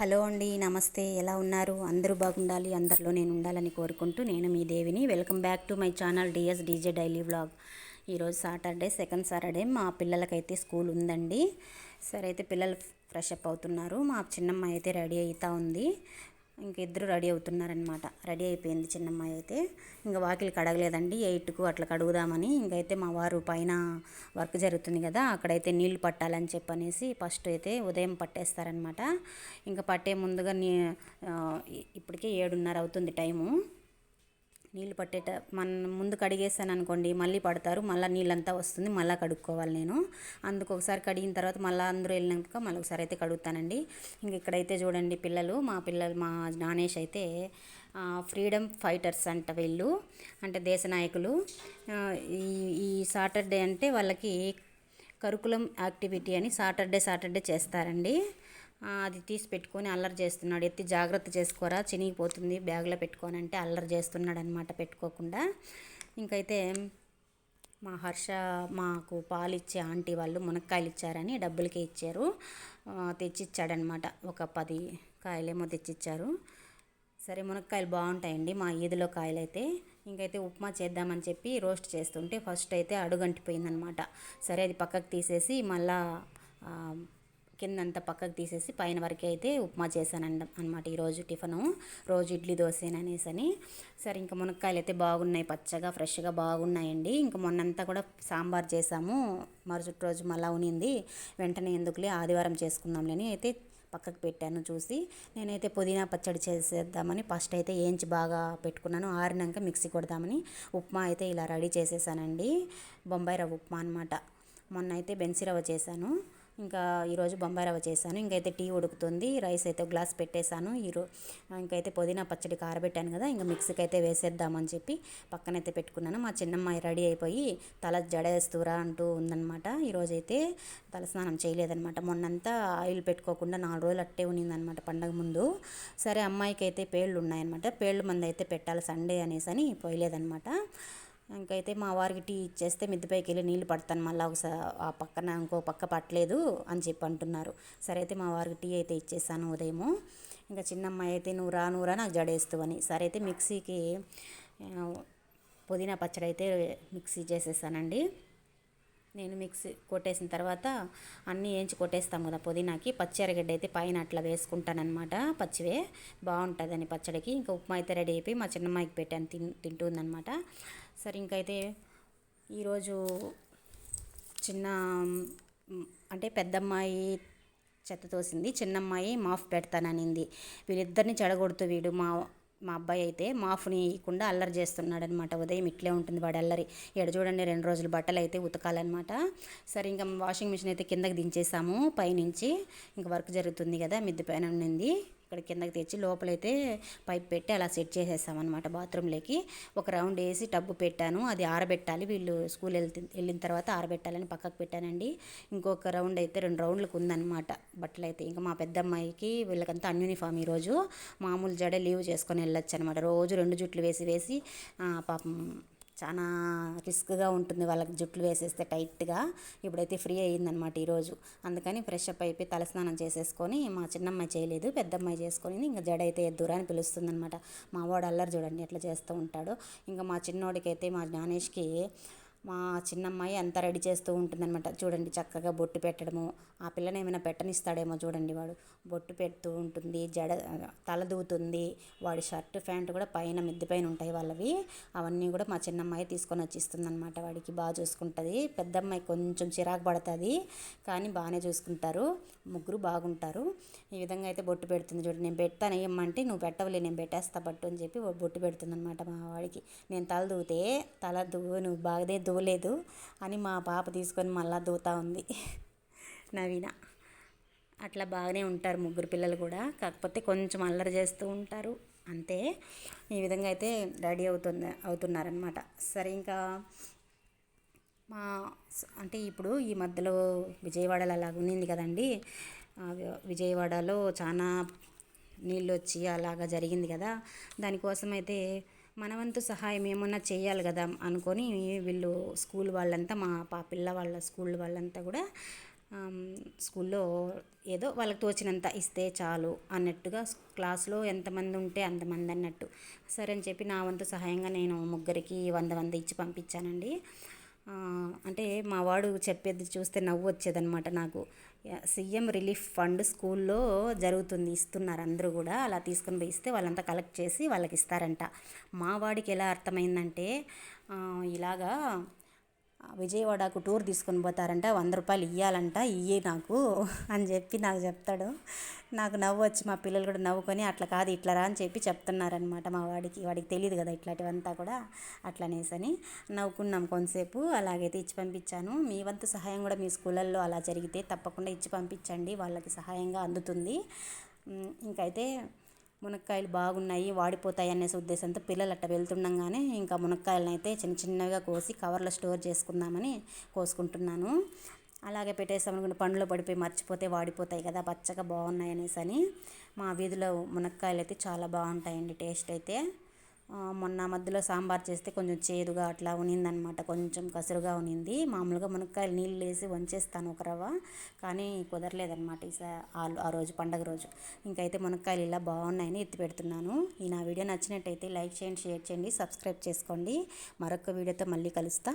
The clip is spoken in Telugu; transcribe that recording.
హలో అండి, నమస్తే. ఎలా ఉన్నారు? అందరూ బాగుండాలి, అందరిలో నేను ఉండాలని కోరుకుంటూ నేను మీ దేవిని. Welcome back to my channel DS DJ daily vlog. ఈరోజు సాటర్డే, సెకండ్ సాటర్డే. మా పిల్లలకైతే స్కూల్ ఉందండి. సరే అయితే పిల్లలు ఫ్రెష్ అప్ అవుతున్నారు. మా చిన్నమ్మాయి అయితే రెడీ అవుతూ ఉంది. ఇంక ఇద్దరు రెడీ అవుతున్నారనమాట. రెడీ అయిపోయింది చిన్నమ్మాయి అయితే. ఇంకా వాకిలి కడగలేదండి, 8కు అట్లా కడుగుదామని. ఇంకైతే మా వారు పైన వర్క్ జరుగుతుంది కదా, అక్కడైతే నీళ్లు పట్టాలని చెప్పనేసి ఫస్ట్ అయితే ఉదయం పట్టేస్తారనమాట. ఇంకా పట్టే ముందుగా ఇప్పటికే 7:30 అవుతుంది టైము. నీళ్ళు పట్టేట ముందు కడిగేసాను అనుకోండి, మళ్ళీ పడతారు, మళ్ళీ నీళ్ళంతా వస్తుంది, మళ్ళీ కడుక్కోవాలి నేను. అందుకు ఒకసారి కడిగిన తర్వాత మళ్ళీ అందరూ వెళ్ళినాక మళ్ళీ ఒకసారి అయితే కడుగుతానండి. ఇంక ఇక్కడైతే చూడండి పిల్లలు, మా జ్ఞానేష్ అయితే ఫ్రీడమ్ ఫైటర్స్ అంట వీళ్ళు, అంటే దేశ నాయకులు. ఈ ఈ సాటర్డే అంటే వాళ్ళకి కరికులం యాక్టివిటీ అని సాటర్డే చేస్తారండి. అది తీసి పెట్టుకొని అల్లరి చేస్తున్నాడు. ఎత్తి జాగ్రత్త చేసుకోరా, చినిగిపోతుంది బ్యాగ్లో పెట్టుకొని అంటే అల్లరి చేస్తున్నాడు అనమాట పెట్టుకోకుండా. ఇంకైతే మా హర్ష మాకు పాలు ఇచ్చే ఆంటీ వాళ్ళు మునక్కాయలు ఇచ్చారని డబ్బులకే ఇచ్చారు, తెచ్చిచ్చాడనమాట. ఒక 10 కాయలేమో తెచ్చిచ్చారు. సరే, మునక్కాయలు బాగుంటాయండి మా ఈదులో కాయలైతే. ఇంకైతే ఉప్మా చేద్దామని చెప్పి రోస్ట్ చేస్తుంటే ఫస్ట్ అయితే అడుగంటిపోయిందనమాట. సరే, అది పక్కకు తీసేసి మళ్ళా కిందంతా పక్కకు తీసేసి పైన వరకే అయితే ఉప్మా చేశాను అనమాట ఈరోజు టిఫను. రోజు ఇడ్లీ దోశననేసని. సరే, ఇంకా మునక్కాయలు అయితే బాగున్నాయి, పచ్చగా ఫ్రెష్గా బాగున్నాయండి. ఇంకా మొన్నంతా కూడా సాంబార్ చేసాము, మరుసటి రోజు మళ్ళా ఉనింది. వెంటనే ఎందుకులే ఆదివారం చేసుకుందాంలేని అయితే పక్కకు పెట్టాను చూసి. నేనైతే పుదీనా పచ్చడి చేసేద్దామని ఫస్ట్ అయితే ఏంచి బాగా పెట్టుకున్నాను. ఆరినాక మిక్సీ కొడదామని ఉప్మా అయితే ఇలా రెడీ చేసేసానండి. బొంబాయి రవ్వ ఉప్మా అనమాట. మొన్న అయితే బెన్సీ రవ్వ చేశాను, ఇంకా ఈరోజు బొంబాయి రవ్వ చేశాను. ఇంకైతే టీ ఉడుకుతుంది, రైస్ అయితే గ్లాస్ పెట్టేశాను. ఇంకైతే పుదీనా పచ్చడి కారబెట్టాను కదా, ఇంకా మిక్సీకి అయితే వేసేద్దామని చెప్పి పక్కనైతే పెట్టుకున్నాను. మా చిన్నమ్మాయి రెడీ అయిపోయి తల జడేస్తురా అంటూ ఉందన్నమాట. ఈరోజైతే తలస్నానం చేయలేదన్నమాట. మొన్నంతా ఆయిల్ పెట్టుకోకుండా 4 రోజులు అట్టే ఉన్నిందనమాట పండగ ముందు. సరే, అమ్మాయికి అయితే పేళ్ళు ఉన్నాయన్నమాట. పేళ్ళు మంది అయితే పెట్టాలి సండే అనేసి అని పోయలేదన్నమాట. ఇంకైతే మా వారికి టీ ఇచ్చేస్తే మిద్దెపైకి వెళ్ళి నీళ్ళు పడతాను, మళ్ళీ ఒకసారి ఆ పక్కన ఇంకో పక్క పట్టలేదు అని చెప్పి అంటున్నారు. సరే అయితే మా వారికి టీ అయితే ఇచ్చేసాను ఉదయము. ఇంకా చిన్నమ్మాయి అయితే నువ్వు రా నాకు జడేస్తావు అని. సరే అయితే మిక్సీకి పుదీనా పచ్చడి అయితే మిక్సీ చేసేసానండి. నేను మిక్సీ కొట్టేసిన తర్వాత అన్నీ వేయించి కొట్టేస్తాం కదా పుదీనాకి. పచ్చి ఎర్రగడ్డ అయితే పైన అట్లా వేసుకుంటానమాట, పచ్చివే బాగుంటుందని పచ్చడికి. ఇంకా ఉప్మా అయితే రెడీ అయిపోయి మా చిన్నమ్మాయికి పెట్టాను, తింటుందనమాట. సరే, ఇంకైతే ఈరోజు చిన్న అంటే పెద్దమ్మాయి చెత్త తోసింది, చిన్నమ్మాయి మాఫ్ పెడతాననింది. వీళ్ళిద్దరిని చెడగొడుతూ మా అబ్బాయి అయితే మాఫ్ని ఇవ్వకుండా అల్లరి చేస్తున్నాడు అనమాట. ఉదయం ఇట్లే ఉంటుంది వాడు అల్లరి. ఇక్కడ చూడండి 2 రోజులు బట్టలు అయితే ఉతకాలన్నమాట. సరే, ఇంకా వాషింగ్ మిషన్ అయితే కిందకి దించేసాము పైనుంచి. ఇంకా వర్క్ జరుగుతుంది కదా, మిద్దె పైన ఉండింది, ఇక్కడ కిందకి తెచ్చి లోపలైతే పైప్ పెట్టి అలా సెట్ చేసేసామన్నమాట బాత్రూంలోకి. ఒక రౌండ్ వేసి టబ్బు పెట్టాను, అది ఆరబెట్టాలి, వీళ్ళు స్కూల్ వెళ్ళిన తర్వాత ఆరబెట్టాలని పక్కకు పెట్టానండి. ఇంకొక రౌండ్ అయితే 2 రౌండ్లకు ఉందన్నమాట బట్టలు అయితే. ఇంకా మా పెద్దమ్మాయికి వీళ్ళకంతా అన్యూనిఫామ్ ఈరోజు. మామూలు జడ లీవ్ చేసుకొని వెళ్ళొచ్చు అనమాట. రోజు 2 జుట్లు వేసి పాపం చాలా రిస్క్గా ఉంటుంది వాళ్ళకి జుట్లు వేసేస్తే టైట్గా. ఇప్పుడైతే ఫ్రీ అయ్యిందనమాట ఈరోజు. అందుకని ఫ్రెష్ అప్ అయిపోయి తలస్నానం చేసేసుకొని, మా చిన్నమ్మాయి చేయలేదు, పెద్దమ్మాయి చేసుకొని ఇంకా జడ అయితే ఎద్దురా అని పిలుస్తుందనమాట. మా వాడు అల్లరి చూడండి ఎట్లా చేస్తూ ఉంటాడు. ఇంకా మా చిన్నోడికైతే మా జ్ఞానేష్కి మా చిన్నమ్మాయి అంతా రెడీ చేస్తూ ఉంటుందన్నమాట. చూడండి చక్కగా బొట్టు పెట్టడము, ఆ పిల్లని ఏమైనా పెట్టనిస్తాడేమో చూడండి, వాడు బొట్టు పెడుతూ ఉంటుంది, తల దూతుంది. వాడి షర్ట్ ప్యాంట్ కూడా పైన మిద్దె పైన ఉంటాయి వాళ్ళవి. అవన్నీ కూడా మా చిన్నమ్మాయి తీసుకొని వచ్చి ఇస్తుందన్నమాట. వాడికి బాగా చూసుకుంటుంది. పెద్దమ్మాయి కొంచెం చిరాకు పడుతుంది, కానీ బాగానే చూసుకుంటారు, ముగ్గురు బాగుంటారు. ఈ విధంగా అయితే బొట్టు పెడుతుంది చూడండి. నేను పెడతాను ఏమంటే, నువ్వు పెట్టవలే నేను పెట్టేస్తా బట్టు అని చెప్పి బొట్టు పెడుతుంది అనమాట మా వాడికి. నేను తల దూతే నువ్వు బాగదే దూలేదు అని మా పాప తీసుకొని మళ్ళీ దూతా ఉంది నవీన. అట్లా బాగానే ఉంటారు ముగ్గురు పిల్లలు కూడా, కాకపోతే కొంచెం అల్లరి చేస్తూ ఉంటారు అంతే. ఈ విధంగా అయితే రెడీ అవుతున్నారనమాట. సరే, ఇంకా అంటే ఇప్పుడు ఈ మధ్యలో విజయవాడలో అలాగ ఉన్నింది కదండి, విజయవాడలో చాలా నీళ్ళు వచ్చి అలాగా జరిగింది కదా. దానికోసం అయితే మన వంతు సహాయం ఏమన్నా చేయాలి కదా అనుకొని వీళ్ళు స్కూల్ వాళ్ళంతా, మా పిల్ల వాళ్ళ స్కూల్ వాళ్ళంతా కూడా స్కూల్లో ఏదో వాళ్ళకి తోచినంత ఇస్తే చాలు అన్నట్టుగా క్లాస్లో ఎంతమంది ఉంటే అంతమంది అన్నట్టు. సరే అని చెప్పి నా వంతు సహాయంగా నేను ముగ్గురికి 100 ఇచ్చి పంపించానండి. అంటే మా వాడు చెప్పేది చూస్తే నవ్వు వచ్చేదనమాట నాకు. సీఎం రిలీఫ్ ఫండ్ స్కూల్లో జరుగుతుంది, ఇస్తున్నారు అందరూ కూడా. అలా తీసుకొని పోయి ఇస్తే వాళ్ళంతా కలెక్ట్ చేసి వాళ్ళకి ఇస్తారంట. మా వాడికి ఎలా అర్థమైందంటే ఇలాగా విజయవాడకు టూర్ తీసుకొని పోతారంట, 100 ఇవ్వాలంట, ఇయ్యి నాకు అని చెప్పి నాకు చెప్తాడు. నాకు నవ్వు వచ్చి మా పిల్లలు కూడా నవ్వుకొని అట్లా కాదు ఇట్లా రా అని చెప్పి చెప్తున్నారనమాట మా వాడికి తెలియదు కదా ఇట్లాంటివంతా కూడా. అట్లనేసని నవ్వుకున్నాం కొంతసేపు. అలాగైతే ఇచ్చి పంపించాను. మీ వంతు సహాయం కూడా మీ స్కూళ్ళల్లో అలా జరిగితే తప్పకుండా ఇచ్చి పంపించండి, వాళ్ళకి సహాయంగా అందుతుంది. ఇంకైతే మునక్కాయలు బాగున్నాయి, వాడిపోతాయి అనేసి ఉద్దేశంతో పిల్లలు అట్ట వెళ్తుండగానే ఇంకా మునక్కాయలను అయితే చిన్న చిన్నగా కోసి కవర్లో స్టోర్ చేసుకుందామని కోసుకుంటున్నాను. అలాగే పెట్టేసామనుకుంటే పండ్లు పడిపోయి మర్చిపోతే వాడిపోతాయి కదా, పచ్చగా బాగున్నాయి అనేసి అని. మా వీధిలో మునక్కాయలు అయితే చాలా బాగుంటాయండి, టేస్ట్ అయితే. మొన్న మధ్యలో సాంబార్ చేస్తే కొంచెం చేదుగా అట్లా ఉనిందనమాట, కొంచెం కసురుగా ఉనింది. మామూలుగా మునక్కాయలు నీళ్ళు వేసి వంచేస్తాను ఒక రవ్వ, కానీ కుదరలేదనమాట ఆ రోజు పండగ రోజు. ఇంకైతే మునక్కాయలు ఇలా బాగున్నాయని ఎత్తి పెడుతున్నాను. ఈ నా వీడియో నచ్చినట్టయితే లైక్ చేయండి, షేర్ చేయండి, సబ్స్క్రైబ్ చేసుకోండి. మరొక వీడియోతో మళ్ళీ కలుస్తా.